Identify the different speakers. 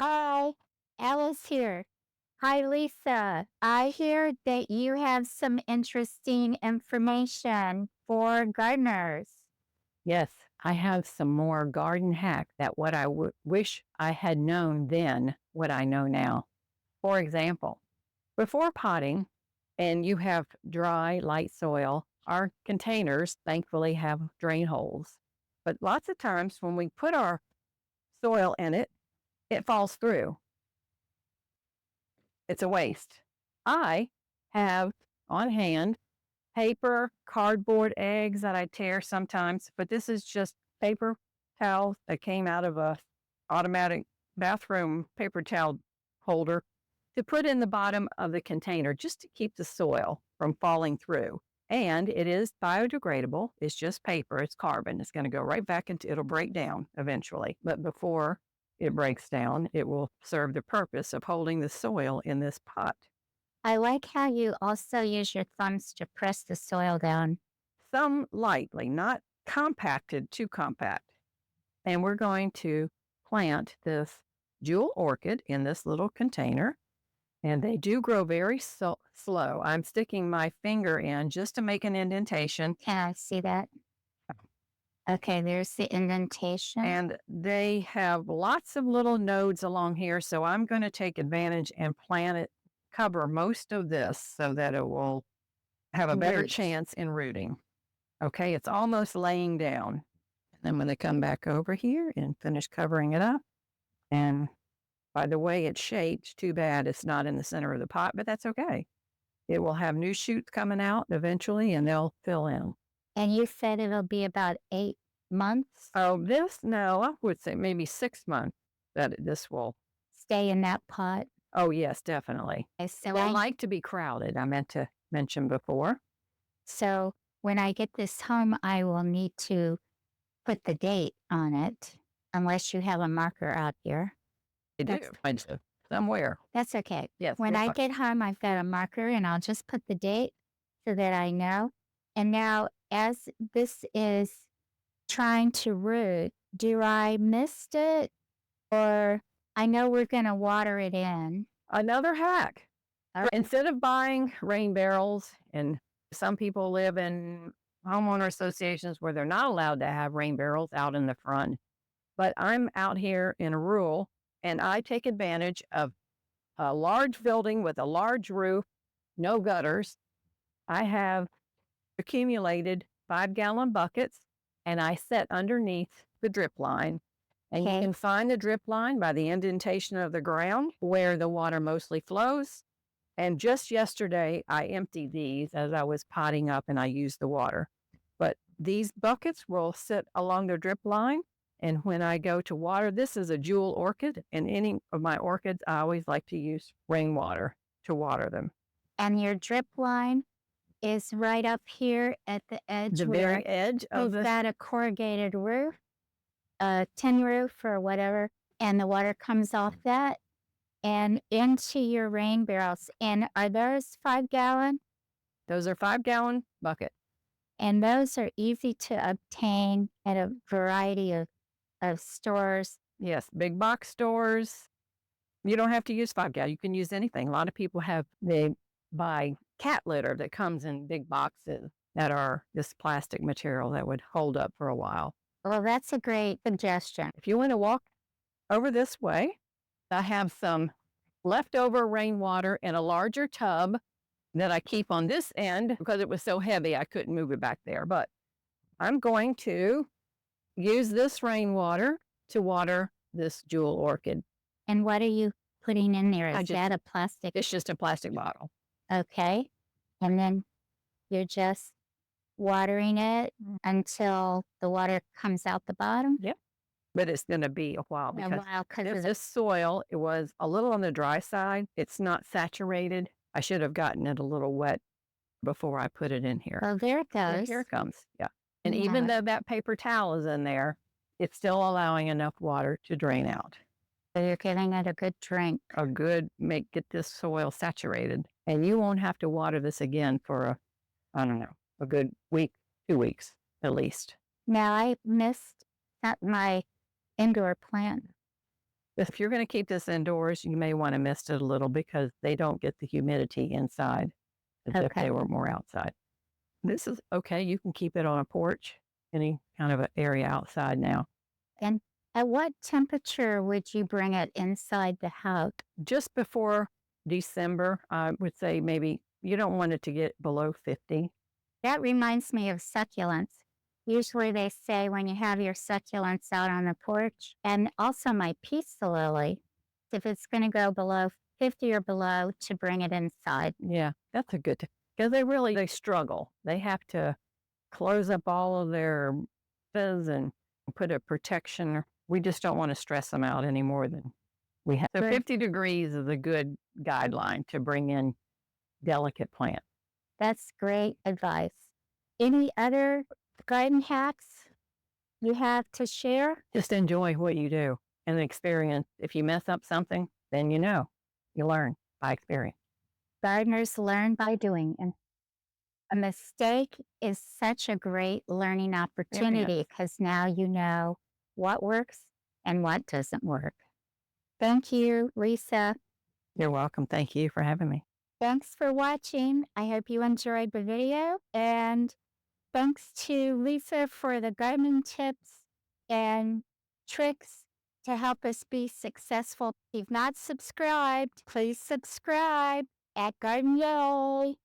Speaker 1: Hi, Alice here. Hi, Lisa. I hear that you have some interesting information for gardeners.
Speaker 2: Yes, I have some more garden hack that what I wish I had known then, what I know now. For example, before potting, and you have dry, light soil, our containers thankfully have drain holes. But lots of times when we put our soil in it, it falls through. It's a waste. I have on hand paper, cardboard eggs that I tear sometimes, but this is just paper towels that came out of a automatic bathroom paper towel holder to put in the bottom of the container just to keep the soil from falling through. And it is biodegradable. It's just paper. It's carbon. It's going to go right back into, it'll break down eventually. But before it breaks down, it will serve the purpose of holding the soil in this pot.
Speaker 1: I like how you also use your thumbs to press the soil down.
Speaker 2: Some lightly, not compacted, too compact. And we're going to plant this jewel orchid in this little container. And they do grow very slow. I'm sticking my finger in just to make an indentation.
Speaker 1: Can I see that? Okay, there's the indentation.
Speaker 2: And they have lots of little nodes along here. So I'm going to take advantage and plant it, cover most of this so that it will have a better chance in rooting. Okay, it's almost laying down. And I'm going to come back over here and finish covering it up. And by the way it's shaped, too bad it's not in the center of the pot, but that's okay. It will have new shoots coming out eventually, and they'll fill in.
Speaker 1: And you said it'll be about 8 months?
Speaker 2: Oh, no, I would say maybe 6 months that this will
Speaker 1: stay in that pot.
Speaker 2: Oh, yes, definitely.
Speaker 1: Okay, so
Speaker 2: I like to be crowded, I meant to mention before.
Speaker 1: So when I get this home, I will need to put the date on it, unless you have a marker out here.
Speaker 2: I do. I do. Somewhere.
Speaker 1: That's okay.
Speaker 2: Yes.
Speaker 1: When I get home, I've got a marker and I'll just put the date so that I know. And now, as this is trying to root, do I mist it, or I know we're going to water it in?
Speaker 2: Another hack. Instead of buying rain barrels, and some people live in homeowner associations where they're not allowed to have rain barrels out in the front. But I'm out here in a rural, and I take advantage of a large building with a large roof, no gutters. I have accumulated 5-gallon buckets, and I set underneath the drip line. And you can find the drip line by the indentation of the ground where the water mostly flows. And just yesterday, I emptied these as I was potting up, and I used the water. But these buckets will sit along the drip line. And when I go to water, this is a jewel orchid. And any of my orchids, I always like to use rainwater to water them.
Speaker 1: And your drip line is right up here at the edge.
Speaker 2: The very edge of
Speaker 1: Is that a corrugated roof, a tin roof or whatever, and the water comes off that and into your rain barrels. And are those 5-gallon?
Speaker 2: Those are 5-gallon buckets.
Speaker 1: And those are easy to obtain at a variety of stores.
Speaker 2: Yes, big box stores. You don't have to use 5-gallon. You can use anything. A lot of people they buy cat litter that comes in big boxes that are this plastic material that would hold up for a while.
Speaker 1: Well, that's a great suggestion.
Speaker 2: If you want to walk over this way, I have some leftover rainwater in a larger tub that I keep on this end because it was so heavy I couldn't move it back there. But I'm going to use this rainwater to water this jewel orchid.
Speaker 1: And what are you putting in there? Is that a plastic?
Speaker 2: It's just a plastic bottle.
Speaker 1: Okay. And then you're just watering it until the water comes out the bottom?
Speaker 2: Yep. But it's going to be a while because
Speaker 1: because
Speaker 2: this soil, it was a little on the dry side. It's not saturated. I should have gotten it a little wet before I put it in here.
Speaker 1: Oh, there it goes.
Speaker 2: And here it comes. Yeah. And even though that paper towel is in there, it's still allowing enough water to drain out.
Speaker 1: So you're giving it a good drink.
Speaker 2: Get this soil saturated. And you won't have to water this again for a good week, 2 weeks at least.
Speaker 1: Now I missed my indoor plant.
Speaker 2: If you're going to keep this indoors, you may want to mist it a little because they don't get the humidity inside as if they
Speaker 1: Okay.
Speaker 2: were more outside. This is okay. You can keep it on a porch, any kind of an area outside now.
Speaker 1: And at what temperature would you bring it inside the house?
Speaker 2: Just before December, I would say maybe you don't want it to get below 50.
Speaker 1: That reminds me of succulents. Usually they say when you have your succulents out on the porch, and also my peace lily, if it's going to go below 50 or below, to bring it inside.
Speaker 2: Yeah, that's a good because they struggle. They have to close up all of their fizz and put a protection. We just don't want to stress them out any more than we have. So
Speaker 1: Good.
Speaker 2: 50 degrees is a good guideline to bring in delicate plants.
Speaker 1: That's great advice. Any other garden hacks you have to share?
Speaker 2: Just enjoy what you do and experience. If you mess up something, then you learn by experience.
Speaker 1: Gardeners learn by doing, and a mistake is such a great learning
Speaker 2: Experience.
Speaker 1: opportunity because now you know what works and what doesn't work. Thank you, Lisa.
Speaker 2: You're welcome. Thank you for having me.
Speaker 1: Thanks for watching. I hope you enjoyed the video. And thanks to Lisa for the gardening tips and tricks to help us be successful. If you've not subscribed, please subscribe at Garden Yay.